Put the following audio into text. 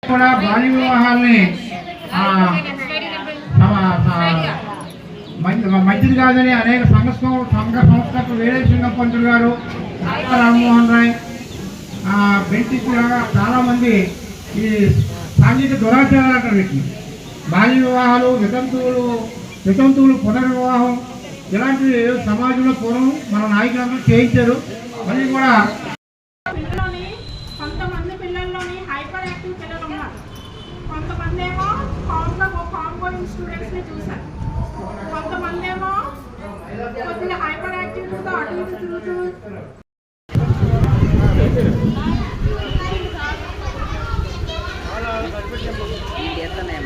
కూడా బాల్య వివాహాల్ని మంచిది కాదని అనేక సంఘ సంస్థలకు వీరేశలింగం పంతులు గారు, రామ్మోహన్ రాయ్, బెంటి చాలామంది ఈ సాంఘిక దురాచారాలు అంటారు వీటిని. బాల్య వివాహాలు, వితంతువులు పునర్వివాహం ఇలాంటివి సమాజంలో పూర్వం మన నాయకులందరూ చేయించారు. మళ్ళీ కూడా కొంతమంది పిల్లల్లోని హైపర్ యాక్టివ్ పిల్లలు ఉన్నారు, కొంతమంది ఏమో కామ్ గోయింగ్ స్టూడెంట్స్ని చూసారు, కొంతమంది ఏమో కొద్దిగా హైపర్ యాక్టివ్గా అటు ఇటు తిరుగుతూ ఎట్లనే